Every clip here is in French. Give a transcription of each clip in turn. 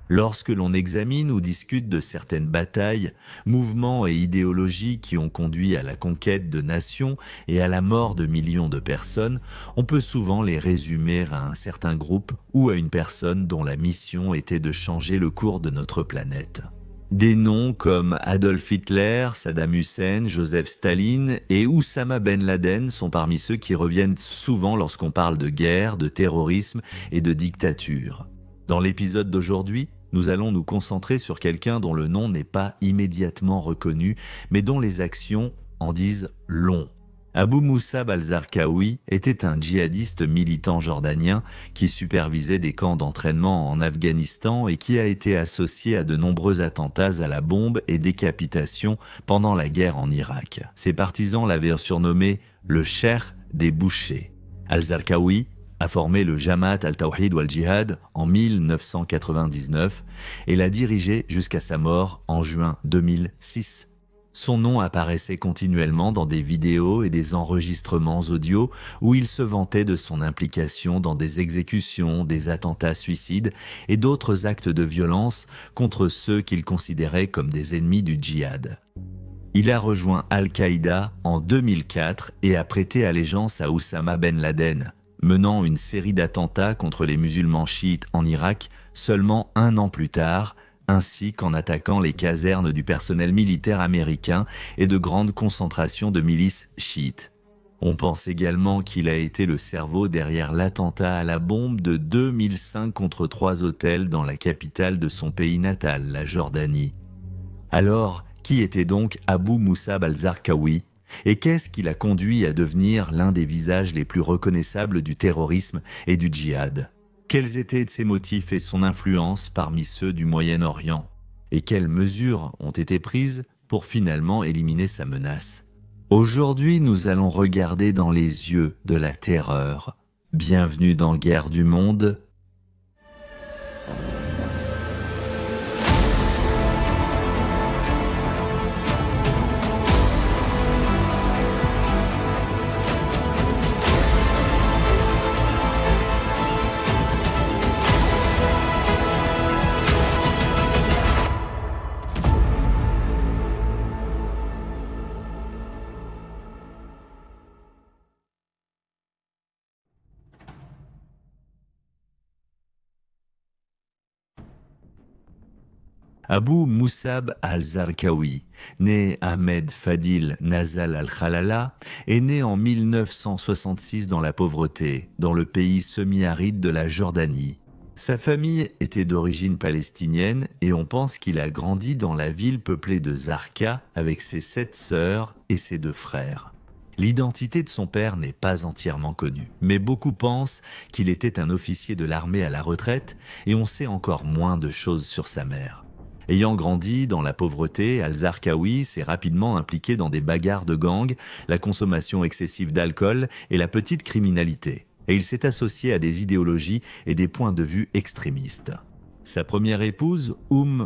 Lorsque l'on examine ou discute de certaines batailles, mouvements et idéologies qui ont conduit à la conquête de nations et à la mort de millions de personnes, on peut souvent les résumer à un certain groupe ou à une personne dont la mission était de changer le cours de notre planète. Des noms comme Adolf Hitler, Saddam Hussein, Joseph Staline et Oussama Ben Laden sont parmi ceux qui reviennent souvent lorsqu'on parle de guerre, de terrorisme et de dictature. Dans l'épisode d'aujourd'hui, nous allons nous concentrer sur quelqu'un dont le nom n'est pas immédiatement reconnu, mais dont les actions en disent long. Abu Musab al-Zarqawi était un djihadiste militant jordanien qui supervisait des camps d'entraînement en Afghanistan et qui a été associé à de nombreux attentats à la bombe et décapitations pendant la guerre en Irak. Ses partisans l'avaient surnommé le cheikh des bouchers. Al-Zarqawi a formé le Jamaat al-Tawhid wal-Jihad en 1999 et l'a dirigé jusqu'à sa mort en juin 2006. Son nom apparaissait continuellement dans des vidéos et des enregistrements audio où il se vantait de son implication dans des exécutions, des attentats suicides et d'autres actes de violence contre ceux qu'il considérait comme des ennemis du djihad. Il a rejoint Al-Qaïda en 2004 et a prêté allégeance à Oussama Ben Laden, menant une série d'attentats contre les musulmans chiites en Irak seulement un an plus tard, ainsi qu'en attaquant les casernes du personnel militaire américain et de grandes concentrations de milices chiites. On pense également qu'il a été le cerveau derrière l'attentat à la bombe de 2005 contre 3 hôtels dans la capitale de son pays natal, la Jordanie. Alors, qui était donc Abu Musab al-Zarqawi ? Et qu'est-ce qui l'a conduit à devenir l'un des visages les plus reconnaissables du terrorisme et du djihad ? Quels étaient ses motifs et son influence parmi ceux du Moyen-Orient? Et quelles mesures ont été prises pour finalement éliminer sa menace? Aujourd'hui, nous allons regarder dans les yeux de la terreur. Bienvenue dans Guerre du Monde. Abu Musab al-Zarqawi, né Ahmed Fadil Nazal al-Khalala, est né en 1966 dans la pauvreté, dans le pays semi-aride de la Jordanie. Sa famille était d'origine palestinienne et on pense qu'il a grandi dans la ville peuplée de Zarqa avec ses 7 sœurs et ses 2 frères. L'identité de son père n'est pas entièrement connue, mais beaucoup pensent qu'il était un officier de l'armée à la retraite et on sait encore moins de choses sur sa mère. Ayant grandi dans la pauvreté, al-Zarqawi s'est rapidement impliqué dans des bagarres de gangs, la consommation excessive d'alcool et la petite criminalité. Et il s'est associé à des idéologies et des points de vue extrémistes. Sa première épouse,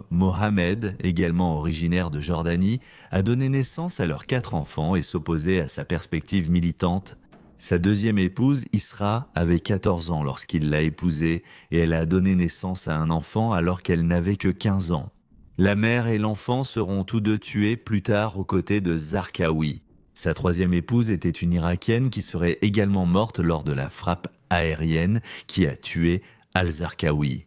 Mohamed, également originaire de Jordanie, a donné naissance à leurs 4 enfants et s'opposait à sa perspective militante. Sa deuxième épouse, Isra, avait 14 ans lorsqu'il l'a épousée et elle a donné naissance à un enfant alors qu'elle n'avait que 15 ans. La mère et l'enfant seront tous 2 tués plus tard aux côtés de Zarqawi. Sa troisième épouse était une Irakienne qui serait également morte lors de la frappe aérienne qui a tué al-Zarqawi.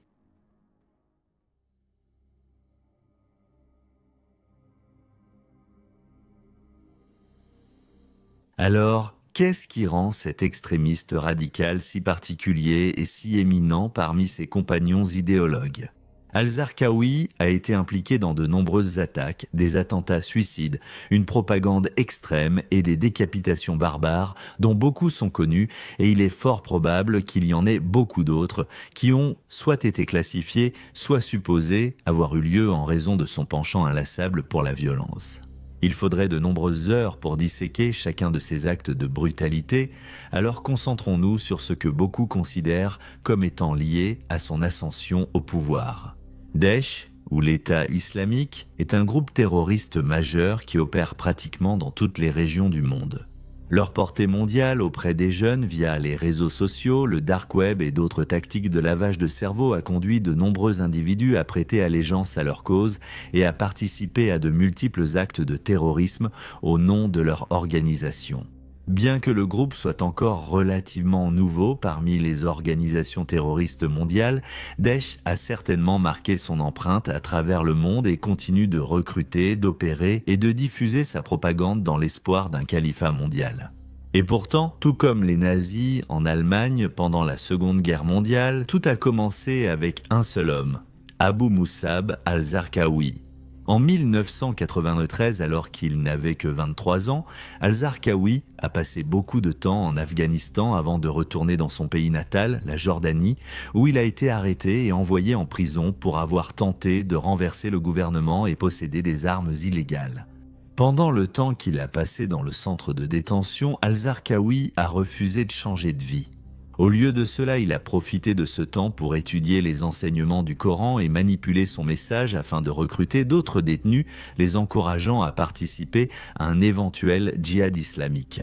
Alors, qu'est-ce qui rend cet extrémiste radical si particulier et si éminent parmi ses compagnons idéologues ? Al-Zarqawi a été impliqué dans de nombreuses attaques, des attentats suicides, une propagande extrême et des décapitations barbares dont beaucoup sont connus et il est fort probable qu'il y en ait beaucoup d'autres qui ont soit été classifiés, soit supposés avoir eu lieu en raison de son penchant inlassable pour la violence. Il faudrait de nombreuses heures pour disséquer chacun de ces actes de brutalité, alors concentrons-nous sur ce que beaucoup considèrent comme étant lié à son ascension au pouvoir. Daesh, ou l'État islamique, est un groupe terroriste majeur qui opère pratiquement dans toutes les régions du monde. Leur portée mondiale auprès des jeunes via les réseaux sociaux, le dark web et d'autres tactiques de lavage de cerveau a conduit de nombreux individus à prêter allégeance à leur cause et à participer à de multiples actes de terrorisme au nom de leur organisation. Bien que le groupe soit encore relativement nouveau parmi les organisations terroristes mondiales, Daesh a certainement marqué son empreinte à travers le monde et continue de recruter, d'opérer et de diffuser sa propagande dans l'espoir d'un califat mondial. Et pourtant, tout comme les nazis en Allemagne pendant la Seconde Guerre mondiale, tout a commencé avec un seul homme, Abu Musab al-Zarqawi. En 1993, alors qu'il n'avait que 23 ans, al-Zarqawi a passé beaucoup de temps en Afghanistan avant de retourner dans son pays natal, la Jordanie, où il a été arrêté et envoyé en prison pour avoir tenté de renverser le gouvernement et posséder des armes illégales. Pendant le temps qu'il a passé dans le centre de détention, al-Zarqawi a refusé de changer de vie. Au lieu de cela, il a profité de ce temps pour étudier les enseignements du Coran et manipuler son message afin de recruter d'autres détenus, les encourageant à participer à un éventuel djihad islamique.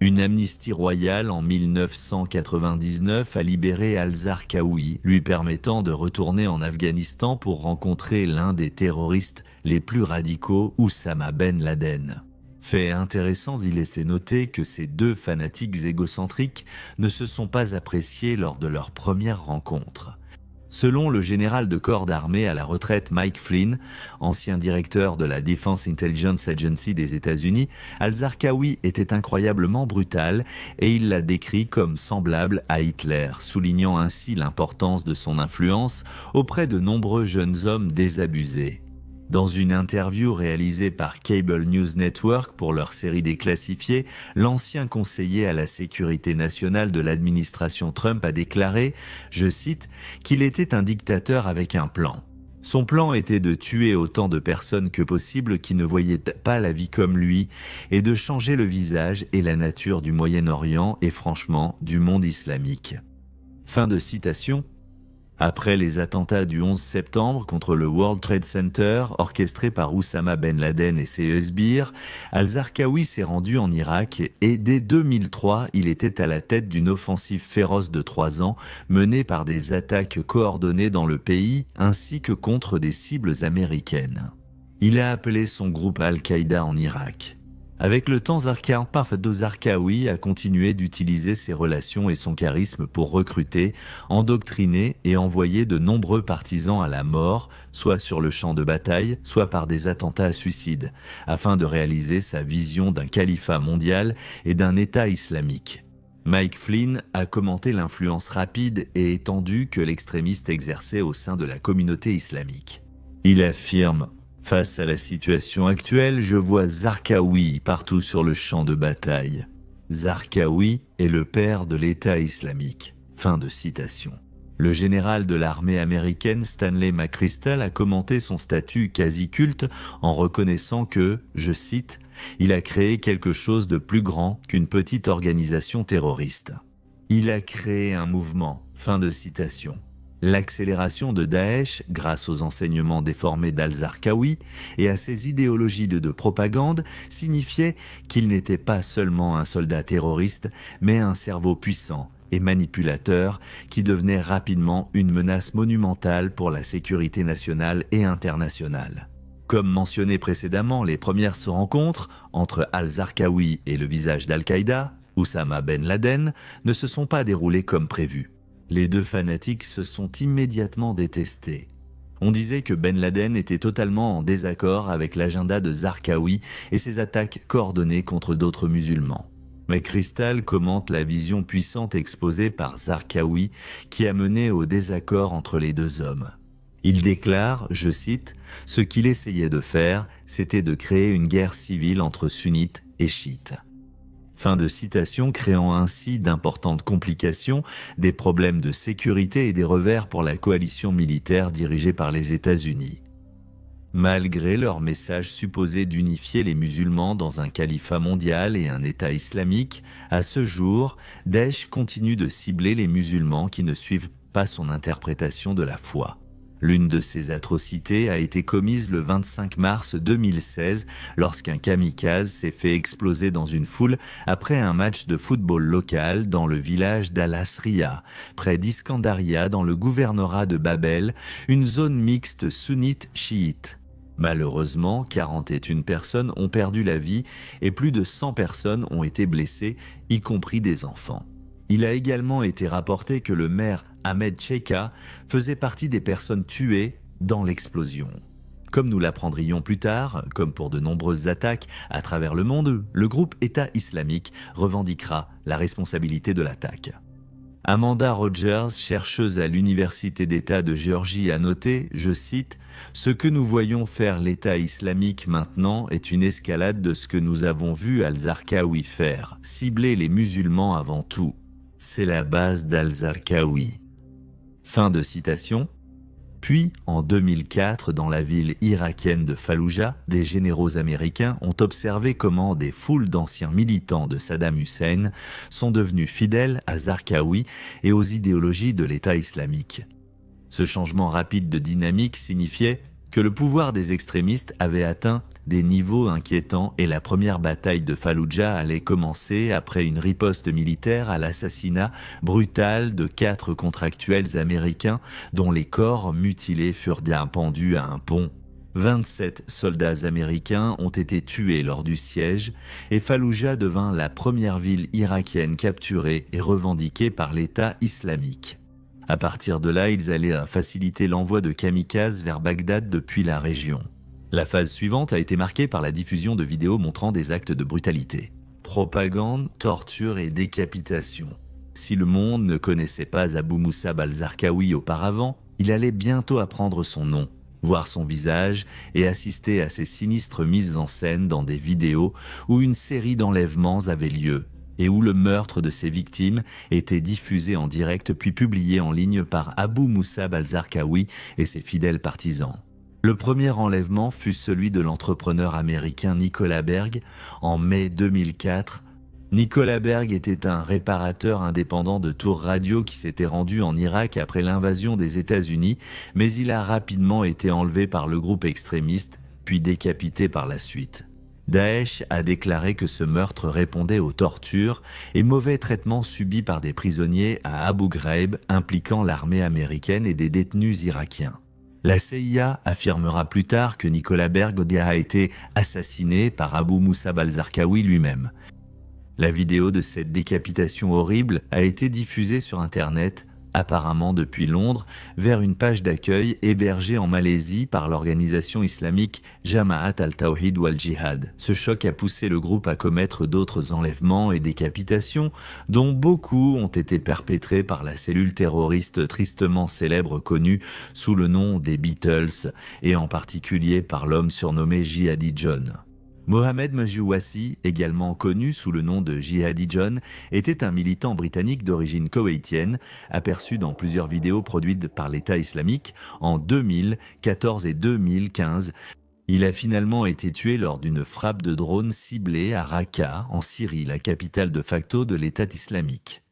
Une amnistie royale en 1999 a libéré al-Zarqawi, lui permettant de retourner en Afghanistan pour rencontrer l'un des terroristes les plus radicaux, Oussama Ben Laden. Fait intéressant, il laissait noter que ces deux fanatiques égocentriques ne se sont pas appréciés lors de leur première rencontre. Selon le général de corps d'armée à la retraite Mike Flynn, ancien directeur de la Defense Intelligence Agency des États-Unis, al-Zarqawi était incroyablement brutal et il l'a décrit comme semblable à Hitler, soulignant ainsi l'importance de son influence auprès de nombreux jeunes hommes désabusés. Dans une interview réalisée par Cable News Network pour leur série déclassifiée, l'ancien conseiller à la sécurité nationale de l'administration Trump a déclaré, je cite, qu'il était un dictateur avec un plan. Son plan était de tuer autant de personnes que possible qui ne voyaient pas la vie comme lui et de changer le visage et la nature du Moyen-Orient et franchement du monde islamique. Fin de citation. Après les attentats du 11 septembre contre le World Trade Center, orchestrés par Oussama Ben Laden et ses sbires, al-Zarqawi s'est rendu en Irak et dès 2003, il était à la tête d'une offensive féroce de 3 ans menée par des attaques coordonnées dans le pays ainsi que contre des cibles américaines. Il a appelé son groupe Al-Qaïda en Irak. Avec le temps, Zarqawi a continué d'utiliser ses relations et son charisme pour recruter, endoctriner et envoyer de nombreux partisans à la mort, soit sur le champ de bataille, soit par des attentats à suicide, afin de réaliser sa vision d'un califat mondial et d'un État islamique. Mike Flynn a commenté l'influence rapide et étendue que l'extrémiste exerçait au sein de la communauté islamique. Il affirme: face à la situation actuelle, je vois Zarqawi partout sur le champ de bataille. Zarqawi est le père de l'État islamique. Fin de citation. Le général de l'armée américaine Stanley McChrystal a commenté son statut quasi culte en reconnaissant que, je cite, « il a créé quelque chose de plus grand qu'une petite organisation terroriste. Il a créé un mouvement. » Fin de citation. L'accélération de Daesh, grâce aux enseignements déformés d'al-Zarqawi et à ses idéologies de propagande, signifiait qu'il n'était pas seulement un soldat terroriste, mais un cerveau puissant et manipulateur qui devenait rapidement une menace monumentale pour la sécurité nationale et internationale. Comme mentionné précédemment, les premières rencontres entre al-Zarqawi et le visage d'Al-Qaïda, Oussama Ben Laden, ne se sont pas déroulées comme prévu. Les deux fanatiques se sont immédiatement détestés. On disait que Ben Laden était totalement en désaccord avec l'agenda de Zarqawi et ses attaques coordonnées contre d'autres musulmans. McChrystal commente la vision puissante exposée par Zarqawi qui a mené au désaccord entre les deux hommes. Il déclare, je cite, « Ce qu'il essayait de faire, c'était de créer une guerre civile entre sunnites et chiites. » Fin de citation, créant ainsi d'importantes complications, des problèmes de sécurité et des revers pour la coalition militaire dirigée par les États-Unis. Malgré leur message supposé d'unifier les musulmans dans un califat mondial et un État islamique, à ce jour, Daesh continue de cibler les musulmans qui ne suivent pas son interprétation de la foi. L'une de ces atrocités a été commise le 25 mars 2016 lorsqu'un kamikaze s'est fait exploser dans une foule après un match de football local dans le village d'Al-Asriya, près d'Iskandaria dans le gouvernorat de Babel, une zone mixte sunnite-chiite. Malheureusement, 41 personnes ont perdu la vie et plus de 100 personnes ont été blessées, y compris des enfants. Il a également été rapporté que le maire Ahmed Cheika faisait partie des personnes tuées dans l'explosion. Comme nous l'apprendrions plus tard, comme pour de nombreuses attaques à travers le monde, le groupe État islamique revendiquera la responsabilité de l'attaque. Amanda Rogers, chercheuse à l'Université d'État de Géorgie, a noté, je cite, « Ce que nous voyons faire l'État islamique maintenant est une escalade de ce que nous avons vu Al-Zarqawi faire, cibler les musulmans avant tout. C'est la base d'Al-Zarqawi. » Fin de citation. Puis, en 2004, dans la ville irakienne de Falloujah, des généraux américains ont observé comment des foules d'anciens militants de Saddam Hussein sont devenus fidèles à Zarqawi et aux idéologies de l'État islamique. Ce changement rapide de dynamique signifiait que le pouvoir des extrémistes avait atteint des niveaux inquiétants et la première bataille de Falloujah allait commencer après une riposte militaire à l'assassinat brutal de 4 contractuels américains dont les corps mutilés furent pendus à un pont. 27 soldats américains ont été tués lors du siège et Falloujah devint la première ville irakienne capturée et revendiquée par l'État islamique. À partir de là, ils allaient faciliter l'envoi de kamikazes vers Bagdad depuis la région. La phase suivante a été marquée par la diffusion de vidéos montrant des actes de brutalité. Propagande, torture et décapitation. Si le monde ne connaissait pas Abu Musab al-Zarqawi auparavant, il allait bientôt apprendre son nom, voir son visage et assister à ces sinistres mises en scène dans des vidéos où une série d'enlèvements avait lieu et où le meurtre de ses victimes était diffusé en direct puis publié en ligne par Abu Musab al-Zarqawi et ses fidèles partisans. Le premier enlèvement fut celui de l'entrepreneur américain Nicolas Berg en mai 2004. Nicolas Berg était un réparateur indépendant de tours radio qui s'était rendu en Irak après l'invasion des États-Unis, mais il a rapidement été enlevé par le groupe extrémiste, puis décapité par la suite. Daesh a déclaré que ce meurtre répondait aux tortures et mauvais traitements subis par des prisonniers à Abu Ghraib impliquant l'armée américaine et des détenus irakiens. La CIA affirmera plus tard que Nicolas Berg a été assassiné par Abu Musab al-Zarqawi lui-même. La vidéo de cette décapitation horrible a été diffusée sur Internet, apparemment depuis Londres, vers une page d'accueil hébergée en Malaisie par l'organisation islamique Jama'at al-Tawhid wal-Jihad. Ce choc a poussé le groupe à commettre d'autres enlèvements et décapitations, dont beaucoup ont été perpétrés par la cellule terroriste tristement célèbre connue sous le nom des Beatles, et en particulier par l'homme surnommé Jihadi John. Mohamed Majouassi, également connu sous le nom de Jihadi John, était un militant britannique d'origine koweïtienne, aperçu dans plusieurs vidéos produites par l'État islamique en 2014 et 2015. Il a finalement été tué lors d'une frappe de drone ciblée à Raqqa, en Syrie, la capitale de facto de l'État islamique.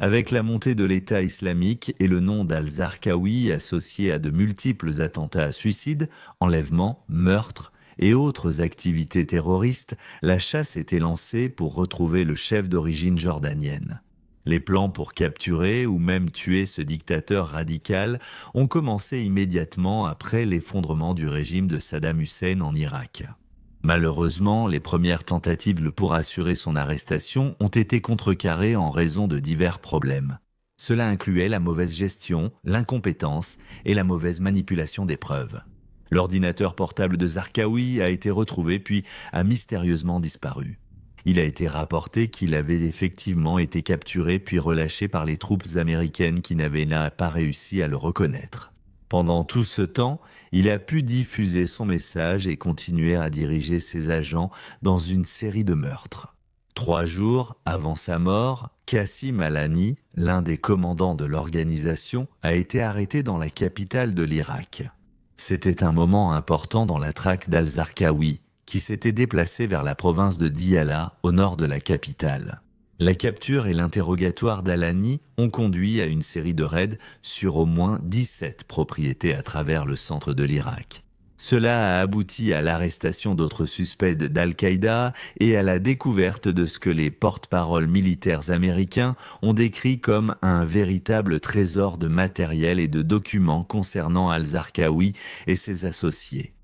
Avec la montée de l'État islamique et le nom d'Al-Zarqawi associé à de multiples attentats à suicide, enlèvements, meurtres et autres activités terroristes, la chasse était lancée pour retrouver le chef d'origine jordanienne. Les plans pour capturer ou même tuer ce dictateur radical ont commencé immédiatement après l'effondrement du régime de Saddam Hussein en Irak. Malheureusement, les premières tentatives pour assurer son arrestation ont été contrecarrées en raison de divers problèmes. Cela incluait la mauvaise gestion, l'incompétence et la mauvaise manipulation des preuves. L'ordinateur portable de Zarqawi a été retrouvé puis a mystérieusement disparu. Il a été rapporté qu'il avait effectivement été capturé puis relâché par les troupes américaines qui n'avaient pas réussi à le reconnaître. Pendant tout ce temps, il a pu diffuser son message et continuer à diriger ses agents dans une série de meurtres. 3 jours avant sa mort, Qassim Alani, l'un des commandants de l'organisation, a été arrêté dans la capitale de l'Irak. C'était un moment important dans la traque d'Al-Zarqawi, qui s'était déplacé vers la province de Diyala, au nord de la capitale. La capture et l'interrogatoire d'Alani ont conduit à une série de raids sur au moins 17 propriétés à travers le centre de l'Irak. Cela a abouti à l'arrestation d'autres suspects d'Al-Qaïda et à la découverte de ce que les porte-paroles militaires américains ont décrit comme un véritable trésor de matériel et de documents concernant al-Zarqawi et ses associés.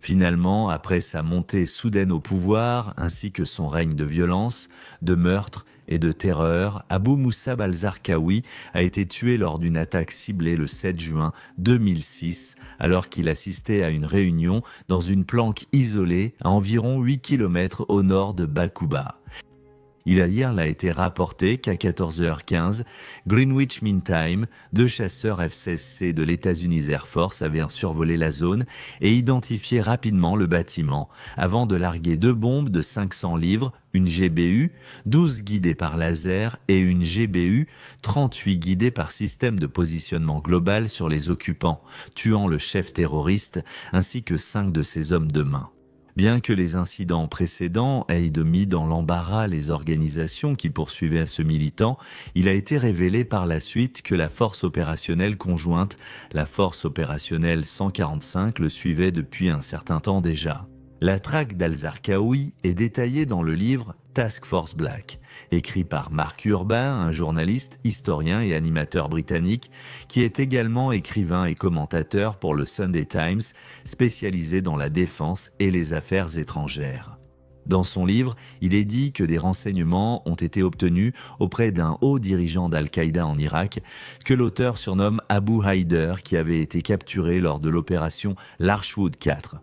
Finalement, après sa montée soudaine au pouvoir, ainsi que son règne de violence, de meurtre et de terreur, Abu Musab al-Zarqawi a été tué lors d'une attaque ciblée le 7 juin 2006, alors qu'il assistait à une réunion dans une planque isolée à environ 8 km au nord de Bakuba. Il a été rapporté qu'à 14h15, Greenwich Mean Time, 2 chasseurs F-16C de l'États-Unis Air Force avaient survolé la zone et identifié rapidement le bâtiment, avant de larguer 2 bombes de 500 livres, une GBU, 12 guidées par laser et une GBU, 38 guidées par système de positionnement global sur les occupants, tuant le chef terroriste ainsi que 5 de ses hommes de main. Bien que les incidents précédents aient mis dans l'embarras les organisations qui poursuivaient ce militant, il a été révélé par la suite que la force opérationnelle conjointe, la force opérationnelle 145, le suivait depuis un certain temps déjà. La traque d'al-Zarqawi est détaillée dans le livre Task Force Black, écrit par Mark Urban, un journaliste, historien et animateur britannique, qui est également écrivain et commentateur pour le Sunday Times, spécialisé dans la défense et les affaires étrangères. Dans son livre, il est dit que des renseignements ont été obtenus auprès d'un haut dirigeant d'Al-Qaïda en Irak, que l'auteur surnomme Abu Haider, qui avait été capturé lors de l'opération Larchwood 4.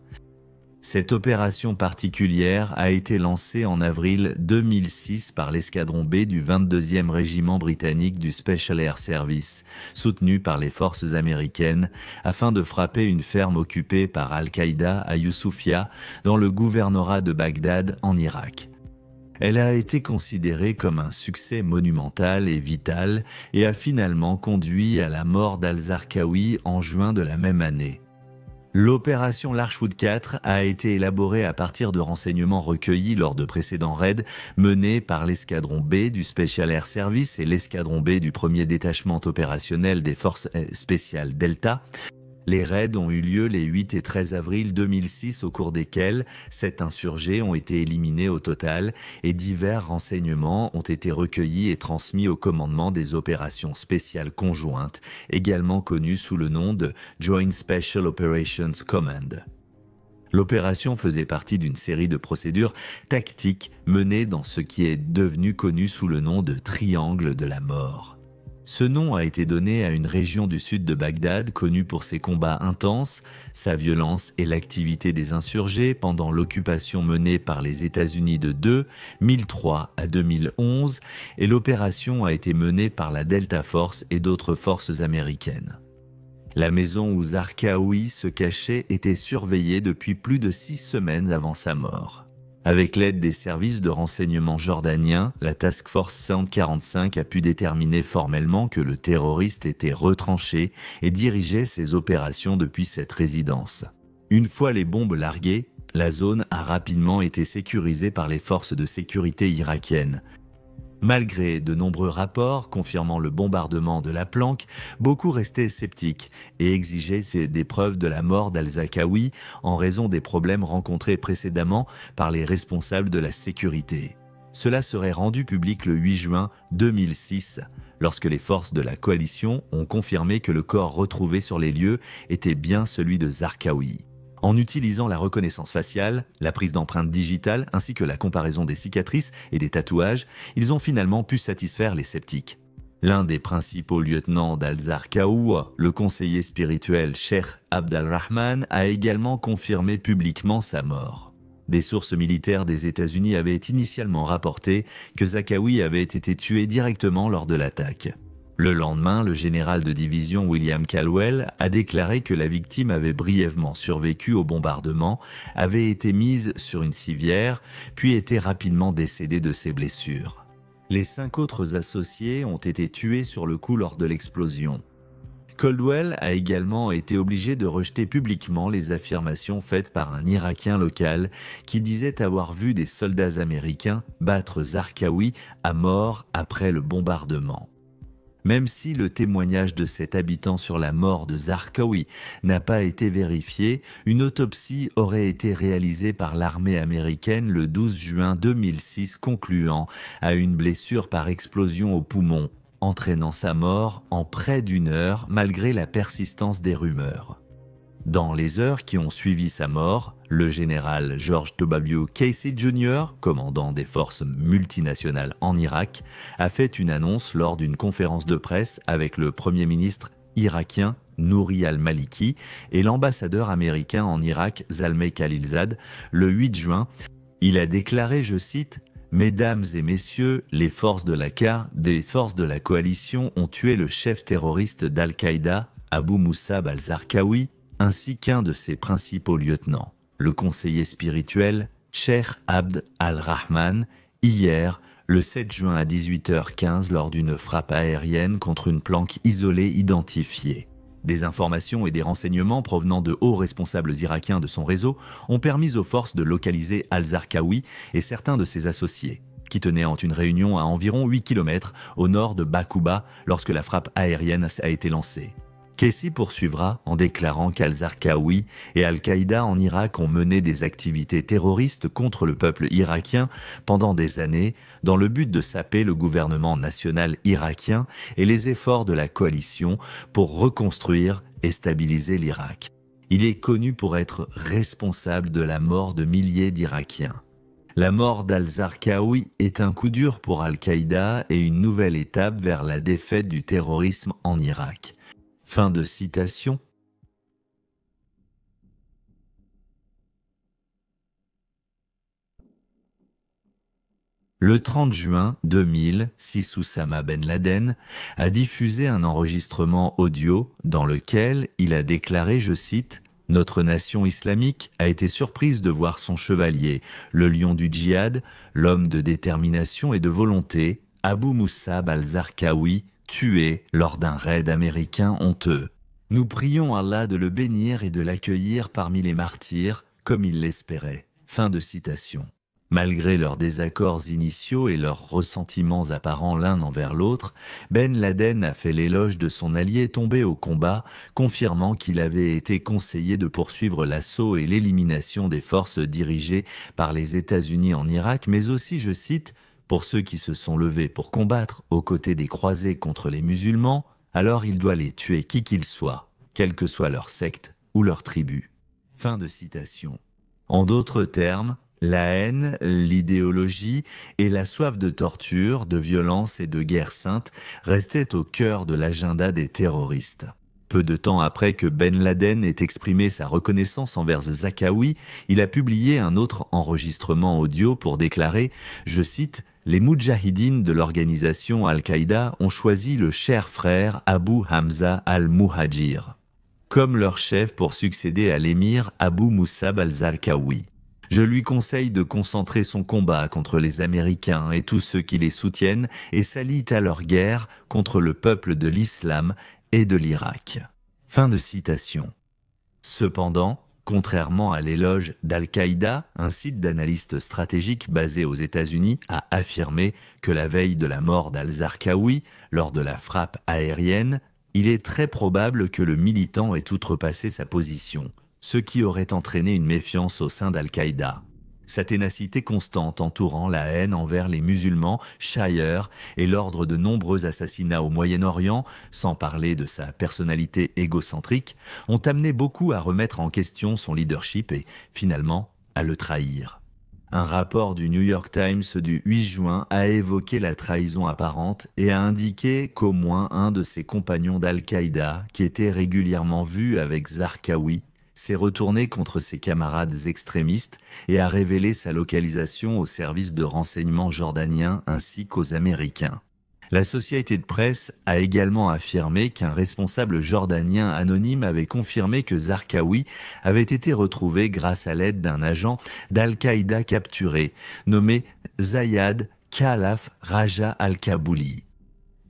Cette opération particulière a été lancée en avril 2006 par l'escadron B du 22e régiment britannique du Special Air Service, soutenu par les forces américaines, afin de frapper une ferme occupée par Al-Qaïda à Youssoufia, dans le gouvernorat de Bagdad en Irak. Elle a été considérée comme un succès monumental et vital et a finalement conduit à la mort d'al-Zarqawi en juin de la même année. L'opération Larchwood 4 a été élaborée à partir de renseignements recueillis lors de précédents raids menés par l'escadron B du Special Air Service et l'escadron B du 1er détachement opérationnel des forces spéciales Delta. Les raids ont eu lieu les 8 et 13 avril 2006 au cours desquels 7 insurgés ont été éliminés au total et divers renseignements ont été recueillis et transmis au commandement des opérations spéciales conjointes, également connues sous le nom de Joint Special Operations Command. L'opération faisait partie d'une série de procédures tactiques menées dans ce qui est devenu connu sous le nom de Triangle de la mort. Ce nom a été donné à une région du sud de Bagdad connue pour ses combats intenses, sa violence et l'activité des insurgés pendant l'occupation menée par les États-Unis de 2003 à 2011 et l'opération a été menée par la Delta Force et d'autres forces américaines. La maison où Zarqawi se cachait était surveillée depuis plus de 6 semaines avant sa mort. Avec l'aide des services de renseignement jordaniens, la Task Force 145 a pu déterminer formellement que le terroriste était retranché et dirigeait ses opérations depuis cette résidence. Une fois les bombes larguées, la zone a rapidement été sécurisée par les forces de sécurité irakiennes. Malgré de nombreux rapports confirmant le bombardement de la planque, beaucoup restaient sceptiques et exigeaient des preuves de la mort d'al-Zarqawi en raison des problèmes rencontrés précédemment par les responsables de la sécurité. Cela serait rendu public le 8 juin 2006, lorsque les forces de la coalition ont confirmé que le corps retrouvé sur les lieux était bien celui de Zarqawi. En utilisant la reconnaissance faciale, la prise d'empreintes digitales ainsi que la comparaison des cicatrices et des tatouages, ils ont finalement pu satisfaire les sceptiques. L'un des principaux lieutenants d'al-Zarqawi, le conseiller spirituel Cheikh Abd al-Rahman, a également confirmé publiquement sa mort. Des sources militaires des États-Unis avaient initialement rapporté que Zarqawi avait été tué directement lors de l'attaque. Le lendemain, le général de division William Caldwell a déclaré que la victime avait brièvement survécu au bombardement, avait été mise sur une civière, puis était rapidement décédée de ses blessures. Les 5 autres associés ont été tués sur le coup lors de l'explosion. Caldwell a également été obligé de rejeter publiquement les affirmations faites par un Irakien local qui disait avoir vu des soldats américains battre Zarqawi à mort après le bombardement. Même si le témoignage de cet habitant sur la mort de Zarqawi n'a pas été vérifié, une autopsie aurait été réalisée par l'armée américaine le 12 juin 2006 concluant à une blessure par explosion au poumon, entraînant sa mort en près d'1 heure malgré la persistance des rumeurs. Dans les heures qui ont suivi sa mort, le général George W. Casey Jr., commandant des forces multinationales en Irak, a fait une annonce lors d'une conférence de presse avec le Premier ministre irakien Nouri al-Maliki et l'ambassadeur américain en Irak Zalmay Khalilzad le 8 juin. Il a déclaré, je cite, « Mesdames et messieurs, les forces de la coalition ont tué le chef terroriste d'Al-Qaïda, Abu Musab al-Zarqawi, ainsi qu'un de ses principaux lieutenants, le conseiller spirituel Cheikh Abd al-Rahman, hier, le 7 juin à 18h15 lors d'une frappe aérienne contre une planque isolée identifiée. Des informations et des renseignements provenant de hauts responsables irakiens de son réseau ont permis aux forces de localiser al-Zarqawi et certains de ses associés, qui tenaient en une réunion à environ 8 km au nord de Bakuba lorsque la frappe aérienne a été lancée. Casey poursuivra en déclarant qu'al-Zarqawi et Al-Qaïda en Irak ont mené des activités terroristes contre le peuple irakien pendant des années dans le but de saper le gouvernement national irakien et les efforts de la coalition pour reconstruire et stabiliser l'Irak. Il est connu pour être responsable de la mort de milliers d'Irakiens. La mort d'al-Zarqawi est un coup dur pour Al-Qaïda et une nouvelle étape vers la défaite du terrorisme en Irak. Fin de citation. Le 30 juin 2000, Oussama Ben Laden a diffusé un enregistrement audio dans lequel il a déclaré, je cite, « Notre nation islamique a été surprise de voir son chevalier, le lion du djihad, l'homme de détermination et de volonté, Abu Musab al-Zarqawi, tué lors d'un raid américain honteux. Nous prions Allah de le bénir et de l'accueillir parmi les martyrs, comme il l'espérait. » Fin de citation. Malgré leurs désaccords initiaux et leurs ressentiments apparents l'un envers l'autre, Ben Laden a fait l'éloge de son allié tombé au combat, confirmant qu'il avait été conseillé de poursuivre l'assaut et l'élimination des forces dirigées par les États-Unis en Irak, mais aussi, je cite, « Pour ceux qui se sont levés pour combattre aux côtés des croisés contre les musulmans, alors il doit les tuer qui qu'ils soient, quelle que soit leur secte ou leur tribu. » Fin de citation. En d'autres termes, la haine, l'idéologie et la soif de torture, de violence et de guerre sainte restaient au cœur de l'agenda des terroristes. Peu de temps après que Ben Laden ait exprimé sa reconnaissance envers Zarqawi, il a publié un autre enregistrement audio pour déclarer, je cite, « Les moudjahidines de l'organisation Al-Qaïda ont choisi le cher frère Abu Hamza al-Muhajir comme leur chef pour succéder à l'émir Abu Musab al-Zarqawi. Je lui conseille de concentrer son combat contre les Américains et tous ceux qui les soutiennent et s'allient à leur guerre contre le peuple de l'islam et de l'Irak. » Fin de citation. Cependant, contrairement à l'éloge d'Al-Qaïda, un site d'analystes stratégiques basé aux États-Unis a affirmé que la veille de la mort d'al-Zarqawi, lors de la frappe aérienne, il est très probable que le militant ait outrepassé sa position, ce qui aurait entraîné une méfiance au sein d'Al-Qaïda. Sa ténacité constante entourant la haine envers les musulmans, chailleurs et l'ordre de nombreux assassinats au Moyen-Orient, sans parler de sa personnalité égocentrique, ont amené beaucoup à remettre en question son leadership et, finalement, à le trahir. Un rapport du New York Times du 8 juin a évoqué la trahison apparente et a indiqué qu'au moins un de ses compagnons d'Al-Qaïda, qui était régulièrement vu avec Zarqawi, s'est retourné contre ses camarades extrémistes et a révélé sa localisation aux services de renseignement jordaniens ainsi qu'aux Américains. La société de presse a également affirmé qu'un responsable jordanien anonyme avait confirmé que Zarqawi avait été retrouvé grâce à l'aide d'un agent d'Al-Qaïda capturé, nommé Zayad Khalaf Raja al-Kabouli.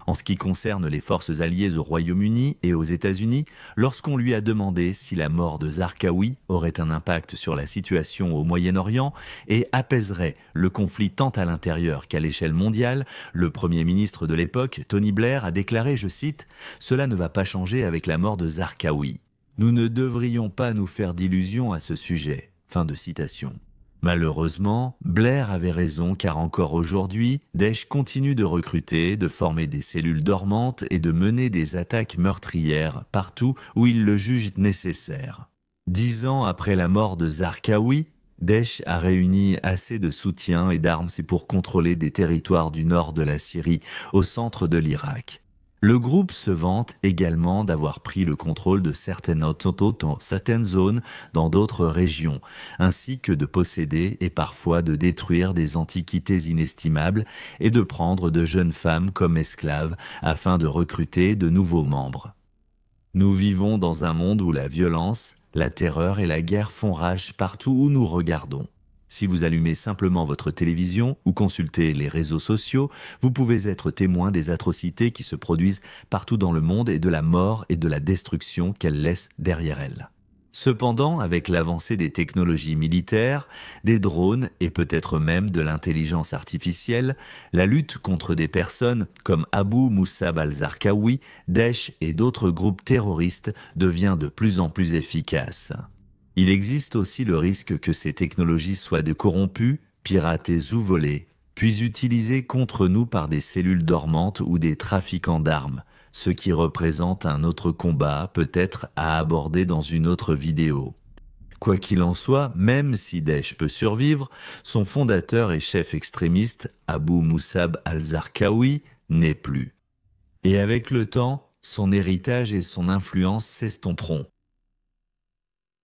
En ce qui concerne les forces alliées au Royaume-Uni et aux États-Unis, lorsqu'on lui a demandé si la mort de Zarqawi aurait un impact sur la situation au Moyen-Orient et apaiserait le conflit tant à l'intérieur qu'à l'échelle mondiale, le Premier ministre de l'époque, Tony Blair, a déclaré, je cite, « Cela ne va pas changer avec la mort de Zarqawi. Nous ne devrions pas nous faire d'illusions à ce sujet. » Fin de citation. Malheureusement, Blair avait raison car encore aujourd'hui, Daesh continue de recruter, de former des cellules dormantes et de mener des attaques meurtrières partout où il le juge nécessaire. 10 ans après la mort de Zarqawi, Daesh a réuni assez de soutien et d'armes pour contrôler des territoires du nord de la Syrie, au centre de l'Irak. Le groupe se vante également d'avoir pris le contrôle de certaines zones dans d'autres régions, ainsi que de posséder et parfois de détruire des antiquités inestimables et de prendre de jeunes femmes comme esclaves afin de recruter de nouveaux membres. Nous vivons dans un monde où la violence, la terreur et la guerre font rage partout où nous regardons. Si vous allumez simplement votre télévision ou consultez les réseaux sociaux, vous pouvez être témoin des atrocités qui se produisent partout dans le monde et de la mort et de la destruction qu'elles laissent derrière elles. Cependant, avec l'avancée des technologies militaires, des drones et peut-être même de l'intelligence artificielle, la lutte contre des personnes comme Abu Musab al-Zarqawi, Daesh et d'autres groupes terroristes devient de plus en plus efficace. Il existe aussi le risque que ces technologies soient corrompues, piratées ou volées, puis utilisées contre nous par des cellules dormantes ou des trafiquants d'armes, ce qui représente un autre combat, peut-être à aborder dans une autre vidéo. Quoi qu'il en soit, même si Daesh peut survivre, son fondateur et chef extrémiste, Abu Musab al-Zarqawi, n'est plus. Et avec le temps, son héritage et son influence s'estomperont.